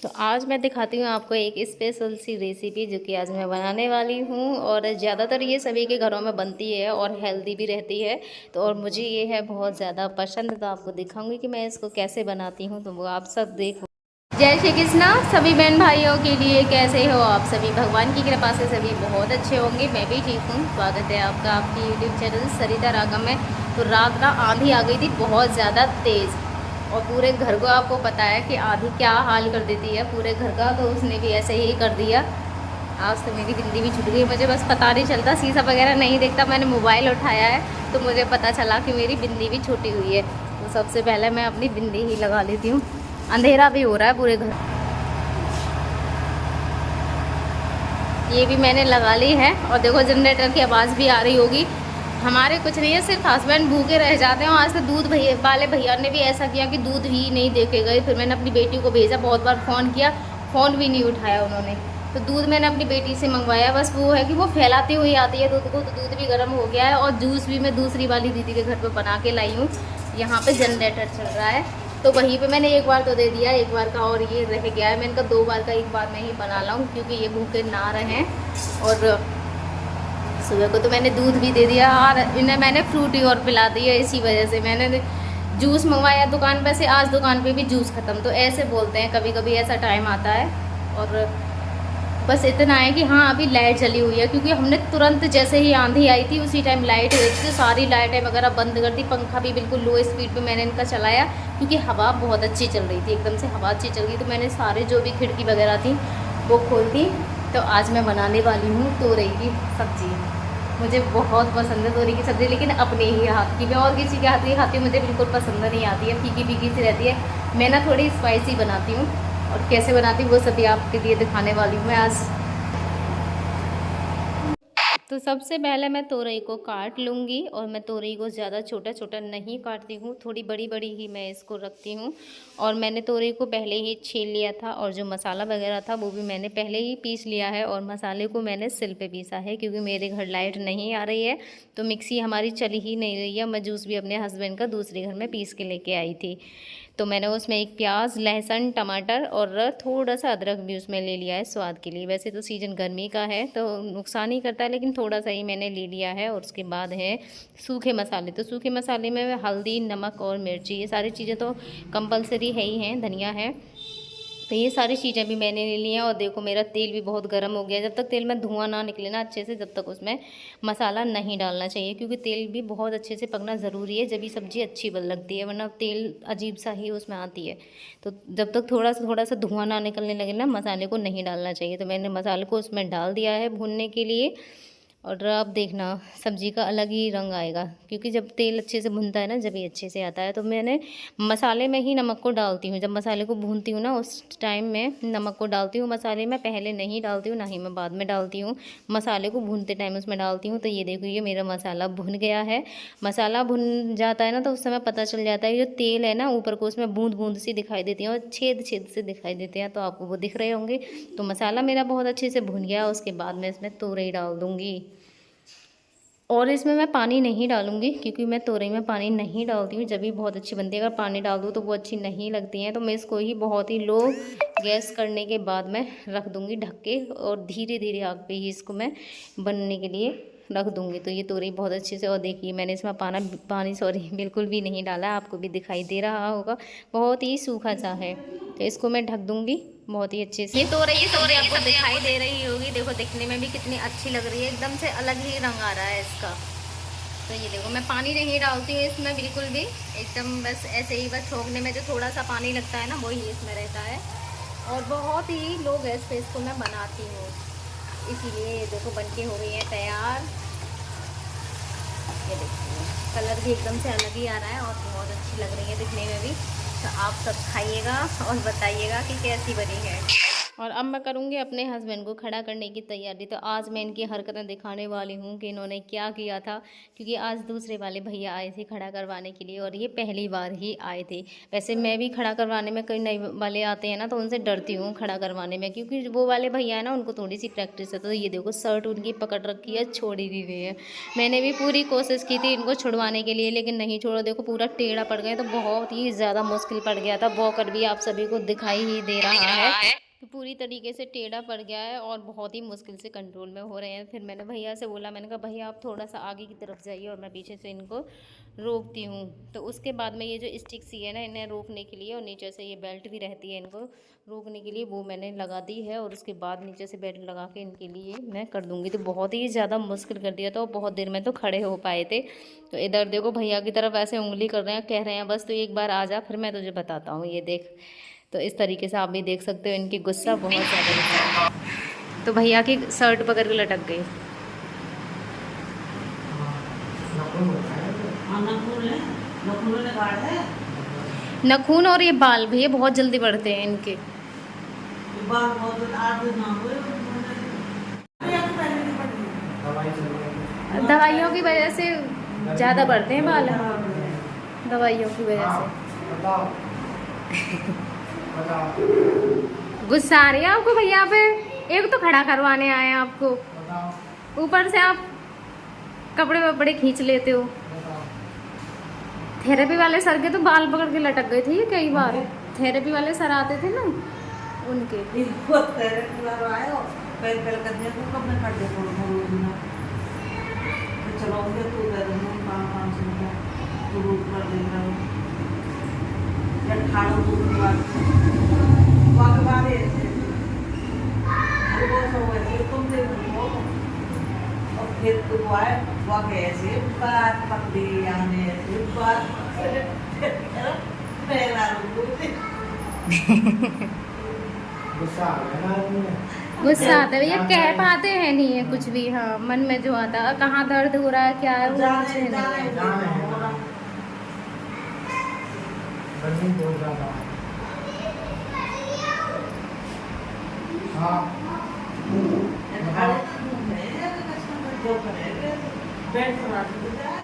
तो आज मैं दिखाती हूँ आपको एक स्पेशल सी रेसिपी जो कि आज मैं बनाने वाली हूँ। और ज़्यादातर ये सभी के घरों में बनती है और हेल्दी भी रहती है। तो और मुझे ये है बहुत ज़्यादा पसंद, तो आपको दिखाऊंगी कि मैं इसको कैसे बनाती हूँ, तो वो आप सब देखो। जय श्री कृष्णा सभी बहन भाइयों के लिए। कैसे हो आप सभी? भगवान की कृपा से सभी बहुत अच्छे होंगे। मैं भी ठीक हूँ। स्वागत है आपका आपकी यूट्यूब चैनल सरिता रागम में। तो रात ना आंधी आ गई थी बहुत ज़्यादा तेज़, और पूरे घर को आपको पता है कि आंधी क्या हाल कर देती है पूरे घर का। तो उसने भी ऐसे ही कर दिया। आज तो मेरी बिंदी भी छूट गई, मुझे बस पता नहीं चलता, शीशा वगैरह नहीं देखता। मैंने मोबाइल उठाया है तो मुझे पता चला कि मेरी बिंदी भी छूटी हुई है। तो सबसे पहले मैं अपनी बिंदी ही लगा लेती हूँ। अंधेरा भी हो रहा है पूरे घर। ये भी मैंने लगा ली है। और देखो जनरेटर की आवाज़ भी आ रही होगी। हमारे कुछ नहीं है, सिर्फ हस्बैंड भूखे रह जाते हैं। आज तो दूध भैया वाले भैया ने भी ऐसा किया कि दूध ही नहीं दे के गए। फिर मैंने अपनी बेटी को भेजा, बहुत बार फ़ोन किया, फ़ोन भी नहीं उठाया उन्होंने। तो दूध मैंने अपनी बेटी से मंगवाया। बस वो है कि वो फैलाती हुई आती है दूध को, तो दूध भी गर्म हो गया है। और जूस भी मैं दूसरी वाली दीदी के घर पर बना के लाई हूँ। यहाँ पर जनरेटर चल रहा है तो वहीं पे मैंने एक बार तो दे दिया, एक बार का और ये रह गया है। मैंने कहा 2 बार का एक बार मैं ही बना लाऊँ, क्योंकि ये भूखे ना रहें। और सुबह को तो मैंने दूध भी दे दिया और इन्हें मैंने फ्रूटी और पिला दिया। इसी वजह से मैंने जूस मंगवाया दुकान पर से। आज दुकान पे भी जूस ख़त्म, तो ऐसे बोलते हैं, कभी कभी ऐसा टाइम आता है। और बस इतना है कि हाँ अभी लाइट चली हुई है, क्योंकि हमने तुरंत जैसे ही आंधी आई थी उसी टाइम लाइट गई थी। तो सारी लाइटें वगैरह बंद कर दी। पंखा भी बिल्कुल लो स्पीड पे मैंने इनका चलाया, क्योंकि हवा बहुत अच्छी चल रही थी। एकदम से हवा अच्छी चल रही, तो मैंने सारे जो भी खिड़की वगैरह थी वो खोल दी। तो आज मैं बनाने वाली हूँ तोरई की सब्ज़ी। मुझे बहुत पसंद है तोरई की सब्ज़ी, लेकिन अपने ही हाथ की। मैं और किसी के हाथ की खाती हूँ, मुझे बिल्कुल पसंद नहीं आती है, फीकी फीकी सी रहती है। मैं ना थोड़ी स्पाइसी बनाती हूँ, और कैसे बनाती हूँ वो सभी आपके लिए दिखाने वाली हूँ मैं आज। तो सबसे पहले मैं तोरई को काट लूँगी। और मैं तोरई को ज़्यादा छोटा छोटा नहीं काटती हूँ, थोड़ी बड़ी बड़ी ही मैं इसको रखती हूँ। और मैंने तोरई को पहले ही छील लिया था, और जो मसाला वगैरह था वो भी मैंने पहले ही पीस लिया है। और मसाले को मैंने सिल पे पीसा है, क्योंकि मेरे घर लाइट नहीं आ रही है, तो मिक्सी हमारी चल ही नहीं रही है। मैं जूस भी अपने हस्बैंड का दूसरे घर में पीस के लेके आई थी। तो मैंने उसमें एक प्याज, लहसुन, टमाटर और थोड़ा सा अदरक भी उसमें ले लिया है स्वाद के लिए। वैसे तो सीजन गर्मी का है तो नुकसान ही करता है, लेकिन थोड़ा सा ही मैंने ले लिया है। और उसके बाद है सूखे मसाले। तो सूखे मसाले में हल्दी, नमक और मिर्ची, ये सारी चीज़ें तो कंपलसरी है ही हैं। धनिया है, तो ये सारी चीज़ें भी मैंने ले ली हैं। और देखो मेरा तेल भी बहुत गर्म हो गया। जब तक तेल में धुआं ना निकले ना अच्छे से, जब तक उसमें मसाला नहीं डालना चाहिए, क्योंकि तेल भी बहुत अच्छे से पकना ज़रूरी है, जब ये सब्ज़ी अच्छी बन लगती है, वरना तेल अजीब सा ही उसमें आती है। तो जब तक थोड़ा सा धुआं ना निकलने लगे ना, मसाले को नहीं डालना चाहिए। तो मैंने मसाले को उसमें डाल दिया है भूनने के लिए। और अब देखना सब्ज़ी का अलग ही रंग आएगा, क्योंकि जब तेल अच्छे से भुनता है ना, जब ये अच्छे से आता है। तो मैंने मसाले में ही नमक को डालती हूँ। जब मसाले को भूनती हूँ ना, उस टाइम में नमक को डालती हूँ मसाले में। पहले नहीं डालती हूँ, ना ही मैं बाद में डालती हूँ। मसाले को भूनते टाइम उसमें डालती हूँ। तो ये देखो, ये मेरा मसाला भुन गया है। मसाला भुन जाता है ना, तो उस समय पता चल जाता है। जो तेल है ना ऊपर को, उसमें बूंद बूंद सी दिखाई देती है, और छेद छेद से दिखाई देते हैं, तो आपको वो दिख रहे होंगे। तो मसाला मेरा बहुत अच्छे से भुन गया। उसके बाद मैं इसमें तोरई डाल दूँगी। और इसमें मैं पानी नहीं डालूंगी, क्योंकि मैं तोरई में पानी नहीं डालती हूँ, जब भी बहुत अच्छी बनती है। अगर पानी डाल दूँ तो वो अच्छी नहीं लगती हैं। तो मैं इसको ही बहुत ही लो गैस करने के बाद मैं रख दूँगी ढक के, और धीरे धीरे आग पे ही इसको मैं बनने के लिए रख दूँगी। तो ये तोरई बहुत अच्छे से, और देखिए मैंने इसमें पानी सॉरी बिल्कुल भी नहीं डाला। आपको भी दिखाई दे रहा होगा, बहुत ही सूखा सा है। तो इसको मैं ढक दूँगी बहुत ही अच्छे से। ये तोरई की सब्ज़ी आपको दिखाई दे रही होगी। देखो दिखने में भी कितनी अच्छी लग रही है, एकदम से अलग ही रंग आ रहा है इसका। तो ये देखो, मैं पानी नहीं डालती हूँ इसमें बिल्कुल भी, एकदम बस ऐसे ही, बस छोंकने में जो थोड़ा सा पानी लगता है ना, वही इसमें रहता है। और बहुत ही लो गैस पे इसको मैं बनाती हूँ, इसीलिए ये देखो बनके हो गई है तैयार। ये देखिए कलर भी एकदम से अलग ही आ रहा है, और बहुत अच्छी लग रही है दिखने में भी। तो आप सब खाइएगा और बताइएगा कि कैसी बनी है। और अब मैं करूँगी अपने हस्बैंड को खड़ा करने की तैयारी। तो आज मैं इनकी हरकतें दिखाने वाली हूँ कि इन्होंने क्या किया था, क्योंकि आज दूसरे वाले भैया आए थे खड़ा करवाने के लिए और ये पहली बार ही आए थे। वैसे मैं भी खड़ा करवाने में, कई नए वाले आते हैं ना तो उनसे डरती हूँ खड़ा करवाने में, क्योंकि वो वाले भैया है ना उनको थोड़ी सी प्रैक्टिस है। तो ये देखो शर्ट उनकी पकड़ रखी है, छोड़ ही नहीं रही है। मैंने भी पूरी कोशिश की थी इनको छुड़वाने के लिए, लेकिन नहीं छोड़ा। देखो पूरा टेढ़ा पड़ गया, तो बहुत ही ज़्यादा मुश्किल पड़ गया था। वॉकर भी आप सभी को दिखाई ही दे रहा है कि पूरी तरीके से टेढ़ा पड़ गया है और बहुत ही मुश्किल से कंट्रोल में हो रहे हैं। फिर मैंने भैया से बोला, मैंने कहा भैया आप थोड़ा सा आगे की तरफ जाइए और मैं पीछे से इनको रोकती हूँ। तो उसके बाद में ये जो स्टिक सी है ना इन्हें रोकने के लिए, और नीचे से ये बेल्ट भी रहती है इनको रोकने के लिए, वो मैंने लगा दी है। और उसके बाद नीचे से बेल्ट लगा के इनके लिए मैं कर दूँगी। तो बहुत ही ज़्यादा मुश्किल कर दिया था और बहुत देर में तो खड़े हो पाए थे। तो इधर देखो भैया की तरफ ऐसे उंगली कर रहे हैं, कह रहे हैं बस तो एक बार आ जा फिर मैं तुझे बताता हूँ, ये देख। तो इस तरीके से आप भी देख सकते हो इनकी गुस्सा बहुत ज़्यादा है। तो भैया की शर्ट पकड़ के लटक गई। नखून और ये बाल भैया बहुत जल्दी बढ़ते हैं इनके। दवाइयों की वजह से ज़्यादा बढ़ते हैं बाल, दवाइयों की वजह से। गुस्सा आ रही है आपको भैया पे? एक तो खड़ा करवाने आए हैं आपको, ऊपर से आप कपड़े वपड़े खींच लेते हो। थेरेपी वाले सर के तो बाल पकड़ के लटक गए थे ये कई बार। थेरेपी वाले सर आते थे ना उनके। गुस्सा आता है भैया, कह पाते हैं नहीं है कुछ भी। हाँ मन में जो आता है, कहाँ दर्द हो रहा है क्या है वो मुझे नहीं। हाँ